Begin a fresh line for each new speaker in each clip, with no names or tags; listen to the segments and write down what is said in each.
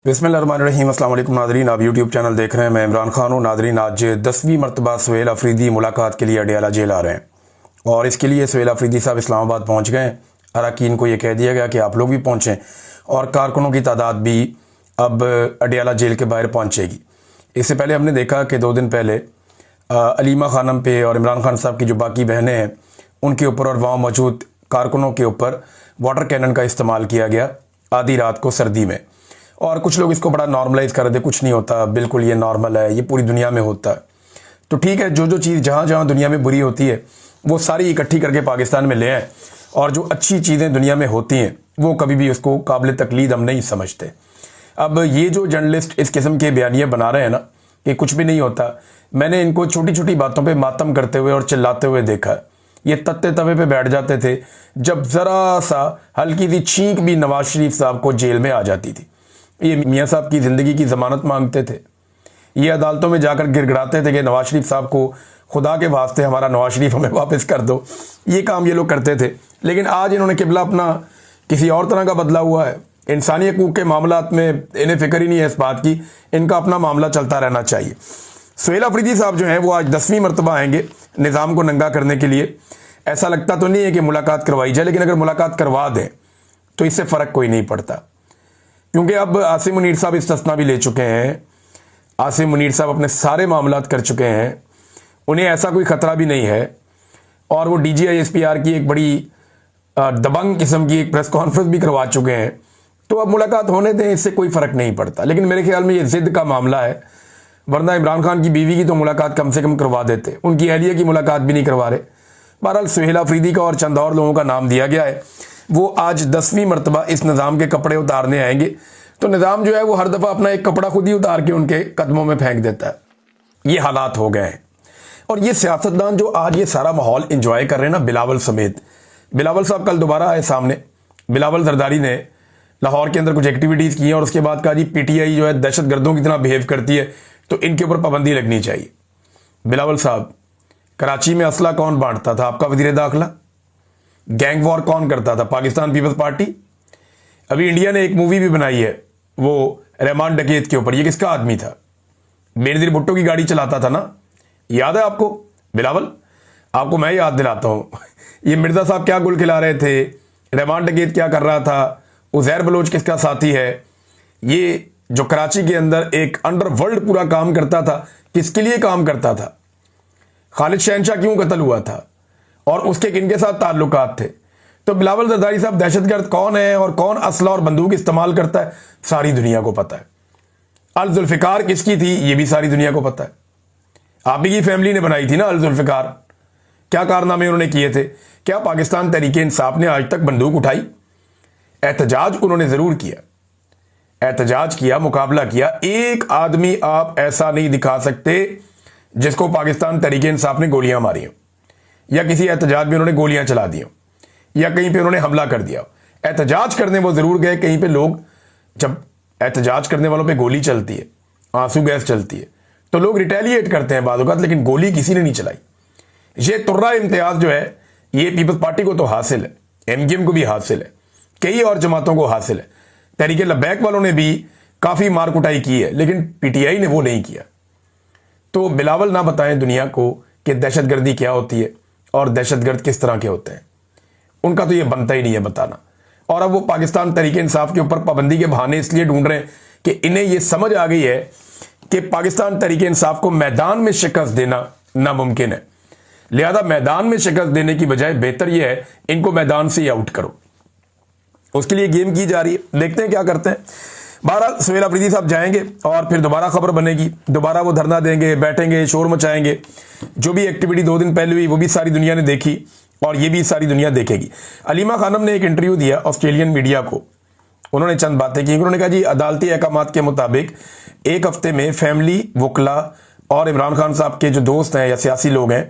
बिस्मिल्लाहिर्रहमानिर्रहीम। अस्सलाम वालेकुम नादरीन, आप यूट्यूब चैनल देख रहे हैं। मैं इमरान खान हूँ। नादरीन, आज 10वीं मरतबा सुहेल अफरीदी मुलाकात के लिए अडियाला जेल आ रहे हैं और इसके लिए सुहेल अफरीदी साहब इस्लामाबाद पहुँच गए। अरकान को ये कह दिया गया कि आप लोग भी पहुँचें और कारकुनों की तादाद भी अब अडियाला जेल के बाहर पहुँचेगी। इससे पहले हमने देखा कि 2 दिन पहले अलीमा खानम पे और इमरान खान साहब की जो बाकी बहनें हैं उनके ऊपर और वहाँ मौजूद कारकुनों के ऊपर वाटर कैनन का इस्तेमाल किया गया आधी रात को सर्दी में। और कुछ लोग इसको बड़ा नॉर्मलाइज कर रहे थे, कुछ नहीं होता, बिल्कुल ये नॉर्मल है, ये पूरी दुनिया में होता है। तो ठीक है, जो जो चीज़ जहाँ जहाँ दुनिया में बुरी होती है वो सारी इकट्ठी करके पाकिस्तान में ले आए और जो अच्छी चीज़ें दुनिया में होती हैं वो कभी भी उसको काबिल तकलीद हम नहीं समझते। अब ये जो जर्नलिस्ट इस किस्म के बयानिए बना रहे हैं ना कि कुछ भी नहीं होता, मैंने इनको छोटी छोटी बातों पर मातम करते हुए और चिल्लाते हुए देखा। ये तत्ते तवे पे बैठ जाते थे जब ज़रा सा हल्की सी छींक भी नवाज शरीफ साहब को जेल में आ जाती थी। ये मियाँ साहब की ज़िंदगी की ज़मानत मांगते थे, ये अदालतों में जाकर गिड़गिड़ाते थे कि नवाज शरीफ साहब को खुदा के वास्ते हमारा नवाज शरीफ हमें वापस कर दो। ये काम ये लोग करते थे। लेकिन आज इन्होंने किबला अपना किसी और तरह का बदला हुआ है। इंसानी हकूक़ के मामलात में इन्हें फ़िक्र ही नहीं है इस बात की, इनका अपना मामला चलता रहना चाहिए। सुहेल अफरीदी साहब जो हैं वो आज 10वीं मरतबा आएंगे निज़ाम को नंगा करने के लिए। ऐसा लगता तो नहीं है कि मुलाकात करवाई जाए, लेकिन अगर मुलाकात करवा दें तो इससे फ़र्क कोई नहीं पड़ता, क्योंकि अब आसिम मुनीर साहब इस्तिस्ना भी ले चुके हैं। आसिम मुनीर साहब अपने सारे मामलात कर चुके हैं, उन्हें ऐसा कोई ख़तरा भी नहीं है। और वो DGI-SPR की एक बड़ी दबंग किस्म की एक प्रेस कॉन्फ्रेंस भी करवा चुके हैं। तो अब मुलाकात होने दें, इससे कोई फ़र्क नहीं पड़ता। लेकिन मेरे ख्याल में ये ज़िद का मामला है, वरना इमरान खान की बीवी की तो मुलाकात कम से कम करवा देते, उनकी अहलिया की मुलाकात भी नहीं करवा रहे। बहरहाल सुहेल अफरीदी का और चंद और लोगों का नाम दिया गया है, वो आज 10वीं मरतबा इस निज़ाम के कपड़े उतारने आएंगे। तो निज़ाम जो है वो हर दफ़ा अपना एक कपड़ा खुद ही उतार के उनके कदमों में फेंक देता है। ये हालात हो गए हैं। और ये सियासतदान जो आज ये सारा माहौल इंजॉय कर रहे हैं ना, बिलावल समेत, बिलावल साहब कल दोबारा आए सामने। बिलावल जरदारी ने लाहौर के अंदर कुछ एक्टिविटीज़ की हैं और उसके बाद कहा जी PTI जो है दहशत गर्दों की तरह बिहेव करती है तो इनके ऊपर पाबंदी लगनी चाहिए। बिलावल साहब, कराची में असला कौन बांटता था? आपका वज़ीर दाखिला। गैंग वॉर कौन करता था? Pakistan Peoples Party. अभी इंडिया ने एक मूवी भी बनाई है वो रहमान डकैत के ऊपर, ये किसका आदमी था? बेनज़ीर भुट्टो की गाड़ी चलाता था ना, याद है आपको? बिलावल, आपको मैं याद दिलाता हूँ ये मिर्ज़ा साहब क्या गुल खिला रहे थे, रहमान डकैत क्या कर रहा था, उज़ैर बलोच किसका साथी है। ये जो कराची के अंदर एक अंडरवर्ल्ड पूरा काम करता था, किसके लिए काम करता था? खालिद शहनशाह क्यों कत्ल हुआ था और उसके किनके साथ ताल्लुकात थे? तो बिलावल जरदारी साहब दहशतगर्द कौन है और कौन असला और बंदूक इस्तेमाल करता है, सारी दुनिया को पता है। अल जुल्फ़िकार किसकी थी, ये भी सारी दुनिया को पता है। आप ही की फैमिली ने बनाई थी ना अल जुल्फ़िकार। क्या कारनामे उन्होंने किए थे? क्या पाकिस्तान तहरीके इंसाफ ने आज तक बंदूक उठाई? एहतजाज उन्होंने ज़रूर किया, एहतजाज किया, मुकाबला किया। एक आदमी आप ऐसा नहीं दिखा सकते जिसको पाकिस्तान तहरीके इंसाफ ने गोलियां मारी हों या किसी एहतजाज में उन्होंने गोलियां चला दी हों या कहीं पे उन्होंने हमला कर दिया। एहतजाज करने वो ज़रूर गए कहीं पे। लोग जब एहतजाज करने वालों पे गोली चलती है, आंसू गैस चलती है, तो लोग रिटेलिएट करते हैं बाद औक़ात, लेकिन गोली किसी ने नहीं चलाई। ये तुर्रा इम्तियाज़ जो है ये पीपल्स पार्टी को तो हासिल है, MKM को भी हासिल है, कई और जमातों को हासिल है। तहरीके लब्बैक वालों ने भी काफ़ी मार कुटाई की है, लेकिन PTI ने वो नहीं किया। तो बिलावल ना बताएं दुनिया को कि दहशतगर्दी क्या होती है और दहशतगर्द किस तरह के होते हैं, उनका तो ये बनता ही नहीं है बताना। और अब वो पाकिस्तान तहरीके इंसाफ के ऊपर पाबंदी के बहाने इसलिए ढूंढ रहे हैं कि इन्हें ये समझ आ गई है कि पाकिस्तान तहरीके इंसाफ को मैदान में शिकस्त देना नामुमकिन है। लिहाजा मैदान में शिकस्त देने की बजाय बेहतर यह है इनको मैदान से ही आउट करो। उसके लिए गेम की जा रही है, देखते हैं क्या करते हैं। बहरहाल सुहेल अफरीदी साहब जाएंगे और फिर दोबारा खबर बनेगी, दोबारा वो धरना देंगे, बैठेंगे, शोर मचाएंगे। जो भी एक्टिविटी 2 दिन पहले हुई वो भी सारी दुनिया ने देखी और ये भी सारी दुनिया देखेगी। अलीमा खानम ने एक इंटरव्यू दिया ऑस्ट्रेलियन मीडिया को, उन्होंने चंद बातें की। उन्होंने कहा जी अदालती अहकामात के मुताबिक 1 हफ्ते में फैमिली, वकला और इमरान खान साहब के जो दोस्त हैं या सियासी लोग हैं,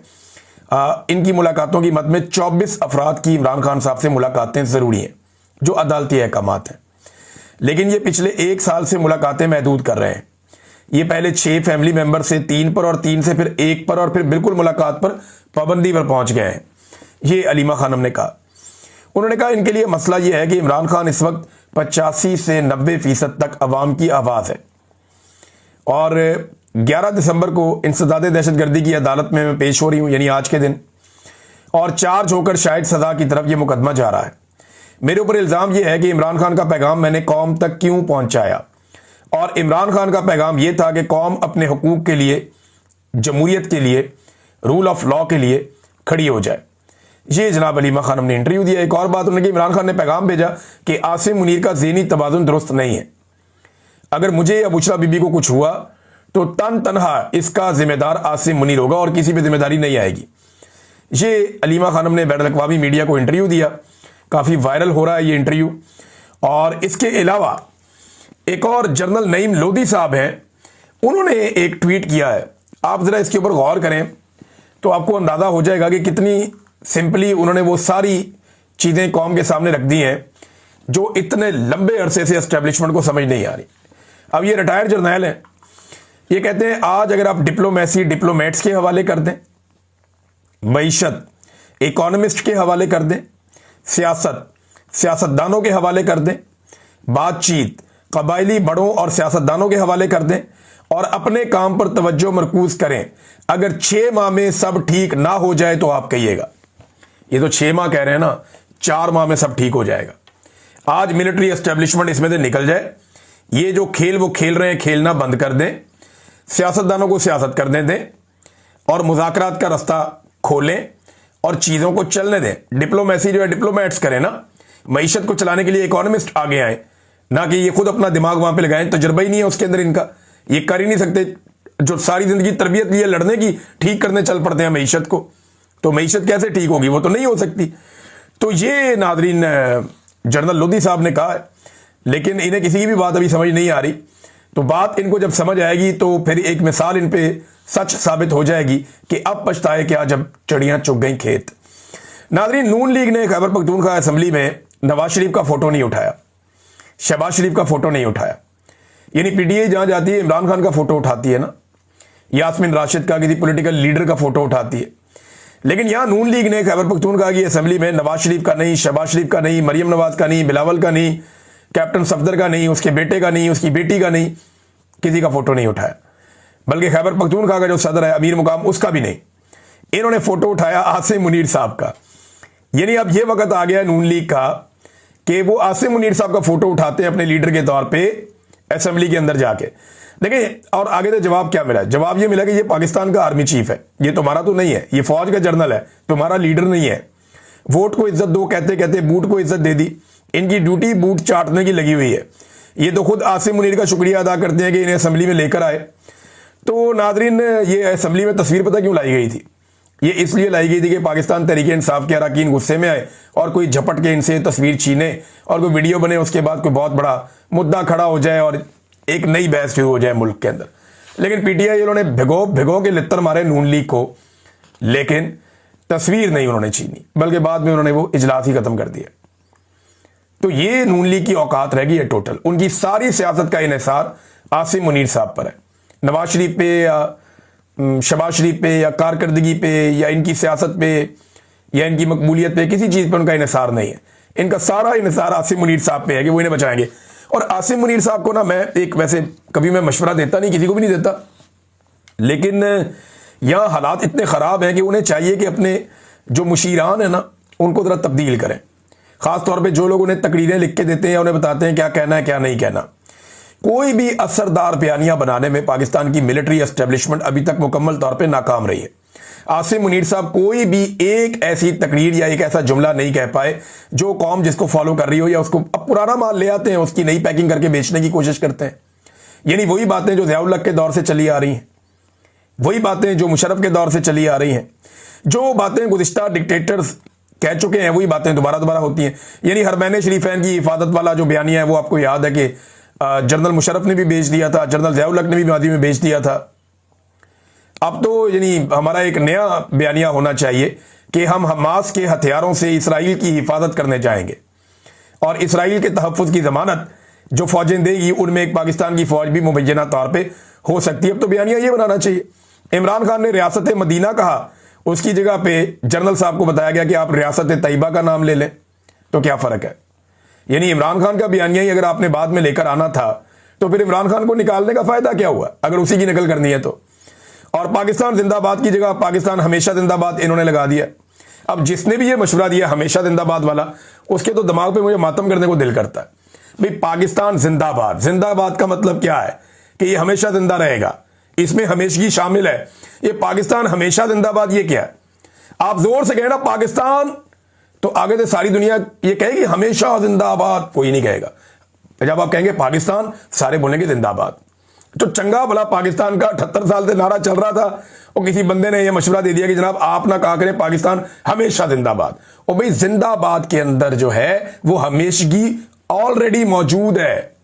इनकी मुलाकातों की मद में 24 अफराद की इमरान खान साहब से मुलाकातें ज़रूरी हैं जो अदालती अहकामात हैं। लेकिन ये पिछले 1 साल से मुलाकातें महदूद कर रहे हैं। ये पहले 6 फैमिली मेंबर से 3 पर और 3 से फिर 1 पर और फिर बिल्कुल मुलाकात पर पाबंदी पर पहुंच गए हैं, ये अलीमा खानम ने कहा। उन्होंने कहा इनके लिए मसला ये है कि इमरान खान इस वक्त 85 से 90% तक अवाम की आवाज़ है। और 11 दिसंबर को इंसदाद दहशतगर्दी की अदालत में मैं पेश हो रही हूँ, यानी आज के दिन, और चार्ज होकर शायद सज़ा की तरफ ये मुकदमा जा रहा है। मेरे ऊपर इल्ज़ाम यह है कि इमरान खान का पैगाम मैंने कौम तक क्यों पहुँचाया, और इमरान खान का पैगाम यह था कि कौम अपने हुकूक के लिए, जमहूरियत के लिए, रूल ऑफ लॉ के लिए खड़ी हो जाए। ये जनाब अलीमा खानम ने इंटरव्यू दिया। एक और बात उन्होंने कि इमरान खान ने पैगाम भेजा कि आसिम मुनीर का ज़हनी तवाज़ुन दुरुस्त नहीं है, अगर मुझे या बुशरा बीबी को कुछ हुआ तो तनहा इसका जिम्मेदार आसिम मुनीर होगा और किसी पे जिम्मेदारी नहीं आएगी। ये अलीमा खानम ने बैनुल अक़वामी मीडिया को इंटरव्यू दिया, काफ़ी वायरल हो रहा है ये इंटरव्यू। और इसके अलावा एक और जनरल नईम लोधी साहब हैं, उन्होंने एक ट्वीट किया है। आप ज़रा इसके ऊपर गौर करें तो आपको अंदाज़ा हो जाएगा कि कितनी सिंपली उन्होंने वो सारी चीज़ें कौम के सामने रख दी हैं जो इतने लंबे अरसे से एस्टेब्लिशमेंट को समझ नहीं आ रही। अब ये रिटायर्ड जर्नैल हैं, ये कहते हैं आज अगर आप डिप्लोमेसी डिप्लोमेट्स के हवाले कर दें, मईशत इकोनॉमिस्ट के हवाले कर दें, सियासत सियासतदानों के हवाले कर दें, बातचीत कबायली बड़ों और सियासतदानों के हवाले कर दें और अपने काम पर तवज्जो मरकूज करें, अगर 6 माह में सब ठीक ना हो जाए तो आप कहिएगा। ये तो 6 माह कह रहे हैं ना, 4 माह में सब ठीक हो जाएगा। आज मिलिट्री एस्टेब्लिशमेंट इसमें से निकल जाए, ये जो खेल वो खेल रहे हैं खेलना बंद कर दें, सियासतदानों को सियासत करने दें और मुज़ाकरात का रास्ता खोलें और चीज़ों को चलने दें। डिप्लोमेसी जो है डिप्लोमेट्स करें ना, मईशत को चलाने के लिए इकोनॉमिस्ट आगे आए, ना कि ये खुद अपना दिमाग वहां पे लगाएं। तजुर्बा ही नहीं है उसके अंदर इनका, ये कर ही नहीं सकते। जो सारी जिंदगी तरबियत लिए लड़ने की, ठीक करने चल पड़ते हैं मईशत को, तो मईशत कैसे ठीक होगी? वो तो नहीं हो सकती। तो ये नादरीन जनरल लोधी साहब ने कहा है, लेकिन इन्हें किसी की भी बात अभी समझ नहीं आ रही। तो बात इनको जब समझ आएगी तो फिर एक मिसाल इन पे सच साबित हो जाएगी कि अब पछताए क्या जब चिड़ियां चुग गई खेत। नादरीन, नून लीग ने खैबर पख्तूनख्वा असेंबली में नवाज शरीफ का फोटो नहीं उठाया, शहबाज शरीफ का फोटो नहीं उठाया। यानी पीटीआई जहां जाती है इमरान खान का फोटो उठाती है ना, यास्मीन राशिद का, किसी पॉलिटिकल लीडर का फोटो उठाती है, लेकिन यहां नून लीग ने खैबर पख्तूनख्वा की असेंबली में नवाज शरीफ का नहीं, शहबाज शरीफ का नहीं, मरियम नवाज का नहीं, बिलावल का नहीं, कैप्टन सफदर का नहीं, उसके बेटे का नहीं, उसकी बेटी का नहीं, किसी का फोटो नहीं उठाया। बल्कि खैबर पख्तूनख्वा का जो सदर है अमीर मुकाम, उसका भी नहीं। इन्होंने फोटो उठाया आसिम मुनीर साहब का। यानी अब यह वक्त आ गया नून लीग का कि वो आसिम मुनीर साहब का फोटो उठाते हैं अपने लीडर के तौर पे असेंबली के अंदर जाके। देखिए, और आगे तो जवाब क्या मिला? जवाब ये मिला कि ये पाकिस्तान का आर्मी चीफ है, ये तुम्हारा तो नहीं है, ये फौज का जनरल है, तुम्हारा लीडर नहीं है। वोट को इज्जत दो कहते कहते बूट को इज्जत दे दी। इनकी ड्यूटी बूट चाटने की लगी हुई है। ये तो खुद आसिम मुनीर का शुक्रिया अदा करते हैं कि इन्हें असेंबली में लेकर आए। तो नादरीन, ये असेंबली में तस्वीर पता क्यों लाई गई थी? ये इसलिए लाई गई थी कि पाकिस्तान तहरीक इंसाफ के अरकान गुस्से में आए और कोई झपट के इनसे तस्वीर छीने और कोई वीडियो बने, उसके बाद कोई बहुत बड़ा मुद्दा खड़ा हो जाए और एक नई बहस शुरू हो जाए मुल्क के अंदर। लेकिन पीटीआई उन्होंने भिगो के लित्तर मारे नून लीग को, लेकिन तस्वीर नहीं उन्होंने छीनी, बल्कि बाद में उन्होंने वो इजलास ही खत्म कर दिया। तो ये नून लीग की औकात रह गई है टोटल। उनकी सारी सियासत का इन्हिसार आसिम मुनीर साहब पर है। नवाज शरीफ पे या शहबाज शरीफ पे या कारकर्दगी पे या इनकी सियासत पे या इनकी मकबूलियत पे, किसी चीज़ पे उनका इन्हिसार नहीं है। इनका सारा इन्हिसार आसिम मुनीर साहब पे है कि वो इन्हें बचाएंगे। और आसिम मुनीर साहब को ना, मैं एक वैसे कभी मैं मशवरा देता नहीं, किसी को भी नहीं देता, लेकिन यहाँ हालात इतने ख़राब हैं कि उन्हें चाहिए कि अपने जो मुशीरान है ना, उनको ज़रा तब्दील करें। ख़ास तौर पे जो लोग उन्हें तकरीरें लिख के देते हैं, उन्हें बताते हैं क्या कहना है क्या नहीं कहना। कोई भी असरदार बयानियां बनाने में पाकिस्तान की मिलिट्री एस्टेब्लिशमेंट अभी तक मुकम्मल तौर पे नाकाम रही है। आसिम मुनीर साहब कोई भी एक ऐसी तकरीर या एक ऐसा जुमला नहीं कह पाए जो कौम जिसको फॉलो कर रही हो, या उसको अब पुराना माल ले आते हैं, उसकी नई पैकिंग करके बेचने की कोशिश करते हैं। यानी वही बातें जो ज़िया उल हक के दौर से चली आ रही हैं, वही बातें जो मुशर्रफ के दौर से चली आ रही हैं, जो बातें गुज़िश्ता डिक्टेटर्स कह चुके हैं, वही बातें दोबारा होती हैं। यानी हरमैन शरीफैन की हिफाजत वाला जो बयानिया है वो आपको याद है कि जनरल मुशर्रफ ने भी बेच दिया था, जनरल ज़िया उल हक ने भी मादी में बेच दिया था। अब तो यानी हमारा एक नया बयानिया होना चाहिए कि हम हमास के हथियारों से इसराइल की हिफाजत करने जाएंगे और इसराइल के तहफ़्फ़ुज़ की ज़मानत जो फ़ौजें देगी उनमें एक पाकिस्तान की फ़ौज भी मुबैना तौर पर हो सकती है। अब तो बयानिया ये बनाना चाहिए। इमरान खान ने रियासत मदीना कहा, उसकी जगह पे जनरल साहब को बताया गया कि आप रियासत तैयबा का नाम ले लें, तो क्या फ़र्क है? यानी इमरान खान का बयानिया ही अगर आपने बाद में लेकर आना था तो फिर इमरान खान को निकालने का फायदा क्या हुआ, अगर उसी की नकल करनी है तो। और पाकिस्तान जिंदाबाद की जगह पाकिस्तान हमेशा जिंदाबाद इन्होंने लगा दिया। अब जिसने भी ये मशवरा दिया हमेशा जिंदाबाद वाला, उसके तो दिमाग पे मुझे मातम करने को दिल करता है। भाई पाकिस्तान जिंदाबाद, जिंदाबाद का मतलब क्या है कि ये हमेशा जिंदा रहेगा, इसमें हमेशगी शामिल है। ये पाकिस्तान हमेशा जिंदाबाद ये क्या है? आप जोर से कहना पाकिस्तान, तो आगे से सारी दुनिया ये कहेगी हमेशा जिंदाबाद, कोई नहीं कहेगा। जब आप कहेंगे पाकिस्तान, सारे बोलेंगे जिंदाबाद। तो चंगा भला पाकिस्तान का 78 साल से नारा चल रहा था और किसी बंदे ने यह मशवरा दे दिया कि जनाब आप ना कहा करें पाकिस्तान हमेशा जिंदाबाद। और भाई जिंदाबाद के अंदर जो है वो हमेशगी ऑलरेडी मौजूद है।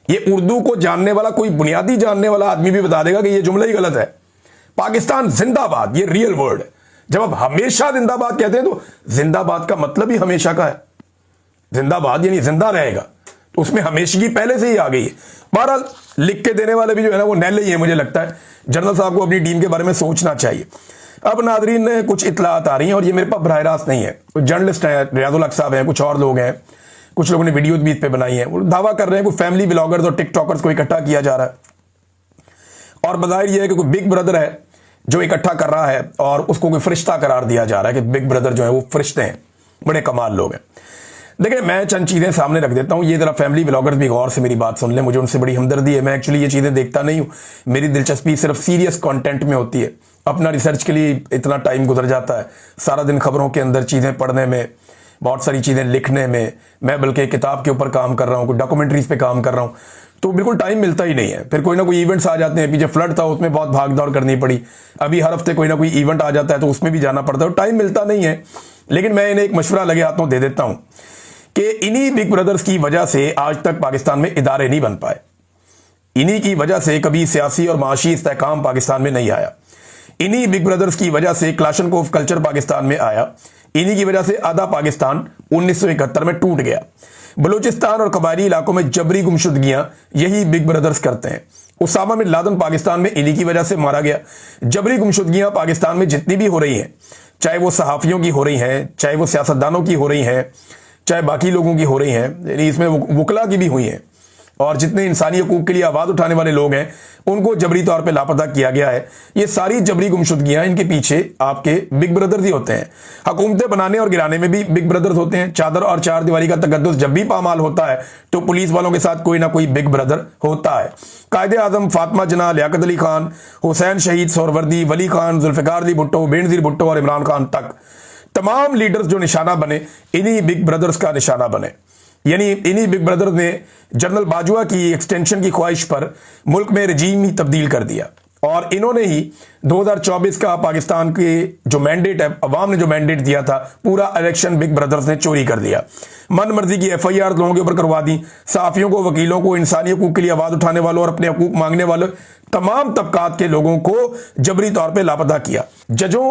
ये उर्दू को जानने वाला, कोई बुनियादी जानने वाला आदमी भी बता देगा कि ये जुमला ही गलत है। पाकिस्तान जिंदाबाद ये रियल वर्ड है। जब आप हमेशा जिंदाबाद कहते हैं तो जिंदाबाद का मतलब ही हमेशा का है। जिंदाबाद यानी जिंदा रहेगा, तो उसमें हमेशगी पहले से ही आ गई है। बहरहाल लिख के देने वाले भी जो है ना वो नैले ही है। मुझे लगता है जनरल साहब को अपनी टीम के बारे में सोचना चाहिए। अब नादरीन ने कुछ इतलात आ रही हैं और ये मेरे पास बराह रास्त नहीं है। कुछ जर्नलिस्ट हैं, रियाजुल हक साहब हैं, कुछ और लोग हैं, कुछ लोगों ने वीडियो भी इस पे बनाई है। वो दावा कर रहे हैं कोई फैमिली ब्लॉगर्स और टिकटॉकर्स को इकट्ठा किया जा रहा है और बज़ाहिर यह है कि कोई बिग ब्रदर है जो इकट्ठा कर रहा है और उसको कोई फरिश्ता करार दिया जा रहा है कि बिग ब्रदर जो है वो फरिश्ते हैं, बड़े कमाल लोग हैं। देखिए मैं चंद चीज़ें सामने रख देता हूँ, ये जरा फैमिली ब्लॉगर्स भी गौर से मेरी बात सुन लें। मुझे उनसे बड़ी हमदर्दी है। मैं एक्चुअली ये चीज़ें देखता नहीं हूँ, मेरी दिलचस्पी सिर्फ सीरियस कंटेंट में होती है। अपना रिसर्च के लिए इतना टाइम गुजर जाता है, सारा दिन खबरों के अंदर चीज़ें पढ़ने में, बहुत सारी चीज़ें लिखने में। मैं बल्कि किताब के ऊपर काम कर रहा हूँ, कोई डॉक्यूमेंट्रीज पे काम कर रहा हूँ, तो बिल्कुल टाइम मिलता ही नहीं है। फिर कोई ना कोई इवेंट्स आ जाते हैं, पीछे फ्लड था उसमें बहुत भाग दौड़ करनी पड़ी, अभी हर हफ्ते कोई ना कोई इवेंट आ जाता है तो उसमें भी जाना पड़ता है, टाइम मिलता नहीं है। लेकिन मैं इन्हें एक मशवरा लगे हाथों दे देता हूँ कि इन्हीं बिग ब्रदर्स की वजह से आज तक पाकिस्तान में इदारे नहीं बन पाए। इन्हीं की वजह से कभी सियासी और माशी इस्तेहकाम पाकिस्तान में नहीं आया। इन्हीं बिग ब्रदर्स की वजह से क्लाशनकोफ कल्चर पाकिस्तान में आया। इन्हीं की वजह से आधा पाकिस्तान 1971 में टूट गया। बलूचिस्तान और कबायली इलाकों में जबरी गुमशुदगियां यही बिग ब्रदर्स करते हैं। उसामा बिन लादेन पाकिस्तान में इन्हीं की वजह से मारा गया। जबरी गुमशुदगियां पाकिस्तान में जितनी भी हो रही हैं, चाहे वो सहाफ़ियों की हो रही हैं, चाहे वो सियासतदानों की हो रही हैं, चाहे बाकी लोगों की हो रही हैं, यानी इसमें वकला की भी हुई हैं, और जितने इंसानी हकूक के लिए आवाज़ उठाने वाले लोग हैं उनको जबरी तौर पे लापता किया गया है। ये सारी जबरी गुमशुदगियां, इनके पीछे आपके बिग ब्रदर्स ही होते हैं। हुकूमतें बनाने और गिराने में भी बिग ब्रदर्स होते हैं। चादर और चार दीवारी का तकद्दुस जब भी पामाल होता है तो पुलिस वालों के साथ कोई ना कोई बिग ब्रदर होता है। कायदे आजम फातिमा जना, लियाकत अली खान, हुसैन शहीद सोहरवर्दी, वली खान, जुल्फ़िकार अली भुट्टो, बेनज़ीर भुट्टो और इमरान खान तक तमाम लीडर्स जो निशाना बने इन्हीं बिग ब्रदर्स का निशाना बने। यानी इन्हीं बिग ब्रदर्स ने जनरल बाजवा की एक्सटेंशन की ख्वाहिश पर मुल्क में रजीम ही तब्दील कर दिया, और इन्होंने ही 2024 का पाकिस्तान के जो मैंडेट है, अवाम ने जो मैंडेट दिया था, पूरा इलेक्शन बिग ब्रदर्स ने चोरी कर दिया। मन मर्जी की FIR लोगों के ऊपर करवा दी। सहाफ़ियों को, वकीलों को, इंसानी हकूक के लिए आवाज़ उठाने वालों और अपने हकूक मांगने वालों तमाम तबकात के लोगों को जबरी तौर पर लापता किया। जजों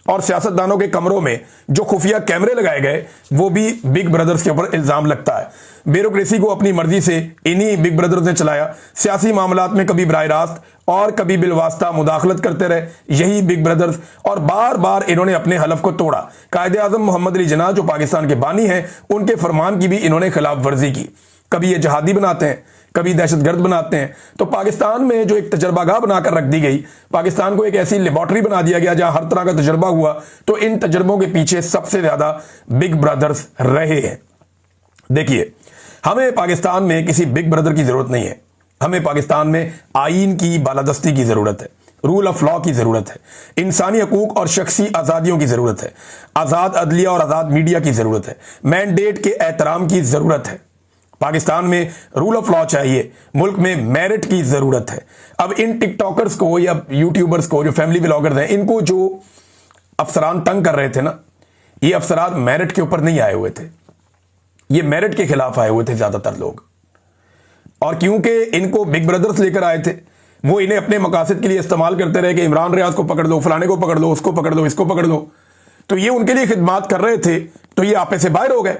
और सियासतदानों के कमरों में जो खुफिया कैमरे लगाए गए वो भी बिग ब्रदर्स के ऊपर इल्जाम लगता है। ब्यूरोक्रेसी को अपनी मर्जी से इन्हीं बिग ब्रदर्स ने चलाया। सियासी मामलात में कभी बराह रास्त और कभी बिलवास्ता मुदाखलत करते रहे यही बिग ब्रदर्स, और बार बार इन्होंने अपने हलफ को तोड़ा। कायदे आजम मोहम्मद अली जिन्ना जो पाकिस्तान के बानी हैं, उनके फरमान की भी इन्होंने खिलाफ वर्जी की। कभी ये जहादी बनाते हैं, कभी दहशतगर्द बनाते हैं। तो पाकिस्तान में जो एक तजर्बागाह बनाकर रख दी गई, पाकिस्तान को एक ऐसी लेबॉर्ट्री बना दिया गया जहां हर तरह का तजर्बा हुआ, तो इन तजर्बों के पीछे सबसे ज्यादा बिग ब्रदर्स रहे हैं। देखिए, हमें पाकिस्तान में किसी बिग ब्रदर की जरूरत नहीं है। हमें पाकिस्तान में आईन की बालादस्ती की जरूरत है, रूल ऑफ लॉ की जरूरत है, इंसानी हकूक और शख्सी आज़ादियों की जरूरत है, आज़ाद अदलिया और आज़ाद मीडिया की जरूरत है, मैंडेट के एहतराम की जरूरत है। पाकिस्तान में रूल ऑफ लॉ चाहिए, मुल्क में मेरिट की जरूरत है। अब इन टिकटॉकर्स को या यूट्यूबर्स को, जो फैमिली ब्लॉगर्स हैं, इनको जो अफसरान तंग कर रहे थे ना, ये अफसरान मेरिट के ऊपर नहीं आए हुए थे, ये मेरिट के खिलाफ आए हुए थे ज्यादातर लोग। और क्योंकि इनको बिग ब्रदर्स लेकर आए थे, वो इन्हें अपने मकासद के लिए इस्तेमाल करते रहे कि इमरान रियाज को पकड़ लो, फलाने को पकड़ लो, उसको पकड़ लो, इसको पकड़ लो, तो ये उनके लिए खिदमात कर रहे थे, तो ये आपे से बाहर हो गए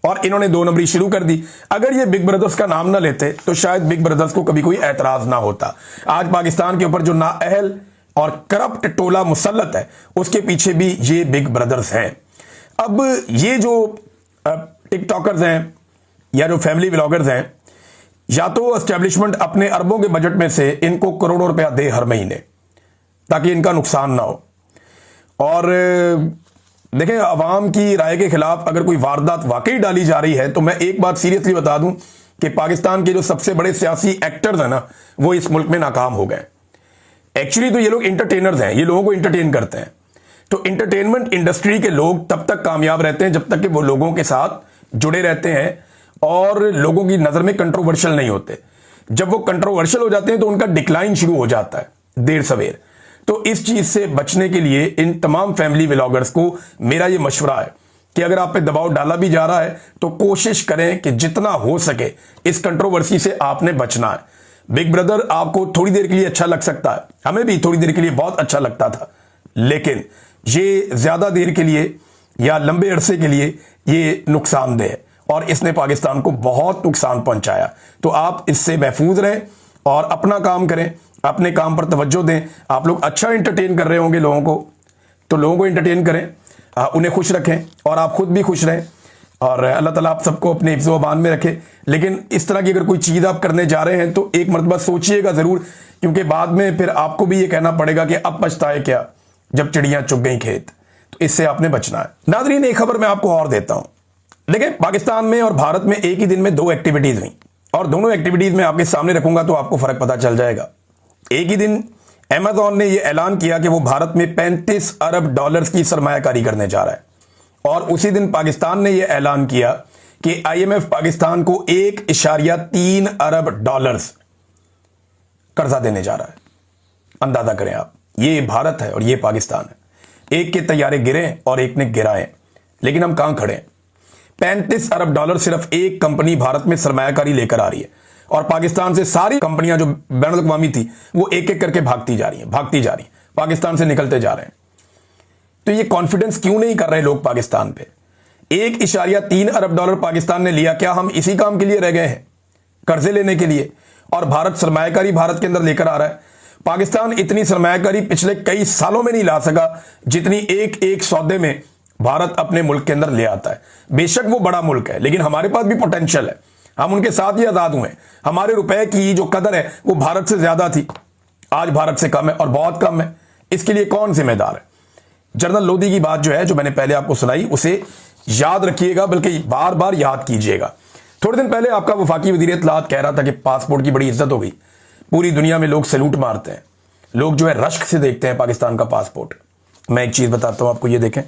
और इन्होंने 2 नंबरी शुरू कर दी। अगर ये बिग ब्रदर्स का नाम ना लेते तो शायद बिग ब्रदर्स को कभी कोई एतराज ना होता। आज पाकिस्तान के ऊपर जो नाअहल और करप्ट टोला मुसल्लत है, उसके पीछे भी ये बिग ब्रदर्स हैं। अब ये जो टिकटॉकर्स हैं, या जो फैमिली व्लॉगर्स हैं, या तो एस्टेब्लिशमेंट अपने अरबों के बजट में से इनको करोड़ों रुपया दे हर महीने ताकि इनका नुकसान ना हो। और देखें, अवाम की राय के खिलाफ अगर कोई वारदात वाकई डाली जा रही है तो मैं एक बात सीरियसली बता दूं कि पाकिस्तान के जो सबसे बड़े सियासी एक्टर्स हैं ना, वो इस मुल्क में नाकाम हो गए। एक्चुअली तो ये लोग इंटरटेनर्स हैं, ये लोगों को इंटरटेन करते हैं। तो इंटरटेनमेंट इंडस्ट्री के लोग तब तक कामयाब रहते हैं जब तक कि वो लोगों के साथ जुड़े रहते हैं और लोगों की नजर में कंट्रोवर्शियल नहीं होते। जब वो कंट्रोवर्शियल हो जाते हैं तो उनका डिक्लाइन शुरू हो जाता है देर सवेर। तो इस चीज से बचने के लिए इन तमाम फैमिली व्लॉगर्स को मेरा ये मशवरा है कि अगर आप पे दबाव डाला भी जा रहा है तो कोशिश करें कि जितना हो सके इस कंट्रोवर्सी से आपने बचना है। बिग ब्रदर आपको थोड़ी देर के लिए अच्छा लग सकता है, हमें भी थोड़ी देर के लिए बहुत अच्छा लगता था, लेकिन ये ज्यादा देर के लिए या लंबे अरसे के लिए ये नुकसानदेह है और इसने पाकिस्तान को बहुत नुकसान पहुंचाया। तो आप इससे महफूज रहें और अपना काम करें, अपने काम पर तवज्जो दें। आप लोग अच्छा इंटरटेन कर रहे होंगे लोगों को, तो लोगों को इंटरटेन करें, उन्हें खुश रखें और आप खुद भी खुश रहें और अल्लाह ताला आप सबको अपने हिफ्ज़ व अमान में रखे। लेकिन इस तरह की अगर कोई चीज़ आप करने जा रहे हैं तो एक मरतबा सोचिएगा ज़रूर, क्योंकि बाद में फिर आपको भी ये कहना पड़ेगा कि अब पछताए क्या जब चिड़ियाँ चुग गई खेत। तो इससे आपने बचना है। नाज़रीन, एक खबर मैं आपको और देता हूँ। देखिए, पाकिस्तान में और भारत में एक ही दिन में 2 एक्टिविटीज़ हुई और दोनों एक्टिविटीज़ में आपके सामने रखूंगा तो आपको फ़र्क पता चल जाएगा। एक ही दिन अमेज़न ने यह ऐलान किया कि वो भारत में 35 अरब डॉलर्स की सरमायाकारी करने जा रहा है और उसी दिन पाकिस्तान ने यह ऐलान किया कि IMF पाकिस्तान को 1.3 अरब डॉलर्स कर्जा देने जा रहा है। अंदाजा करें आप, ये भारत है और ये पाकिस्तान है। एक के तैयारे गिरे और एक ने गिराए, लेकिन हम कहां खड़े हैं? 35 अरब डॉलर सिर्फ एक कंपनी भारत में सरमायाकारी लेकर आ रही है और पाकिस्तान से सारी कंपनियां जो बैनुल अक़वामी थी वो एक एक करके भागती जा रही हैं, पाकिस्तान से निकलते जा रहे हैं। तो ये कॉन्फिडेंस क्यों नहीं कर रहे लोग पाकिस्तान पे? 1.3 अरब डॉलर पाकिस्तान ने लिया, क्या हम इसी काम के लिए रह गए हैं, कर्जे लेने के लिए? और भारत सरमायाकारी भारत के अंदर लेकर आ रहा है। पाकिस्तान इतनी सरमायाकारी पिछले कई सालों में नहीं ला सका जितनी एक एक सौदे में भारत अपने मुल्क के अंदर ले आता है। बेशक वो बड़ा मुल्क है, लेकिन हमारे पास भी पोटेंशियल है, हम उनके साथ ही आजाद हुए। हमारे रुपए की जो कदर है वो भारत से ज्यादा थी, आज भारत से कम है और बहुत कम है। इसके लिए कौन जिम्मेदार है? जनरल लोदी की बात जो है, जो मैंने पहले आपको सुनाई, उसे याद रखिएगा, बल्कि बार बार याद कीजिएगा। थोड़े दिन पहले आपका वफाकी वज़ीर इत्तलात कह रहा था कि पासपोर्ट की बड़ी इज्जत हो गई, पूरी दुनिया में लोग सैल्यूट मारते हैं, लोग जो है रश्क से देखते हैं पाकिस्तान का पासपोर्ट। मैं एक चीज बताता हूं आपको, ये देखें,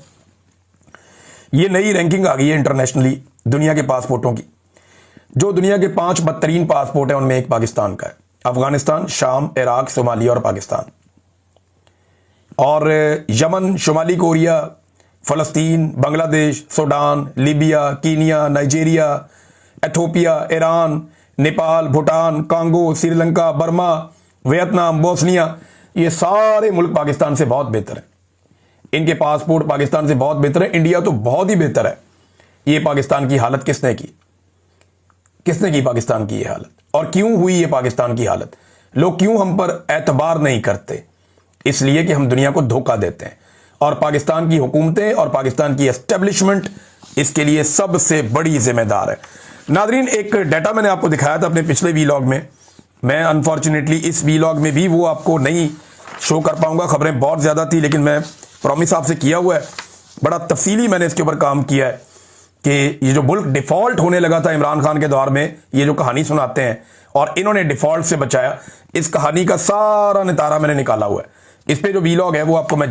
ये नई रैंकिंग आ गई है इंटरनेशनली दुनिया के पासपोर्टों की। जो दुनिया के 5 बदतरीन पासपोर्ट हैं उनमें एक पाकिस्तान का है। अफगानिस्तान, शाम, इराक, सोमालिया और पाकिस्तान। और यमन, शुमाली कोरिया, फलस्तीन, Bangladesh, Sudan, Libya, Kenya, Nigeria, Ethiopia, Iran, Nepal, Bhutan, Congo, Sri Lanka, Burma, Vietnam, Bosnia, ये सारे मुल्क पाकिस्तान से बहुत बेहतर है। इनके पासपोर्ट पाकिस्तान से बहुत बेहतर है। इंडिया तो बहुत ही बेहतर है। ये पाकिस्तान की हालत किसने की? किसने की पाकिस्तान की ये हालत? और क्यों हुई ये पाकिस्तान की हालत? लोग क्यों हम पर एतबार नहीं करते? इसलिए कि हम दुनिया को धोखा देते हैं और पाकिस्तान की हुकूमतें और पाकिस्तान की एस्टेब्लिशमेंट इसके लिए सबसे बड़ी जिम्मेदार है। नादरीन, एक डाटा मैंने आपको दिखाया था अपने पिछले वीलॉग में। मैं अनफॉर्चुनेटली इस वीलॉग में भी वो आपको नहीं शो कर पाऊंगा, खबरें बहुत ज्यादा थी, लेकिन मैं प्रॉमिस आपसे किया हुआ है, बड़ा तफसीली मैंने इसके ऊपर काम किया है कि ये जो मुल्क डिफॉल्ट होने लगा था इमरान खान के दौर में, ये जो कहानी सुनाते हैं और इन्होंने डिफॉल्ट से बचाया, इस कहानी का सारा नितारा मैंने निकाला हुआ है। इस पे जो वीलॉग है वो आपको मैं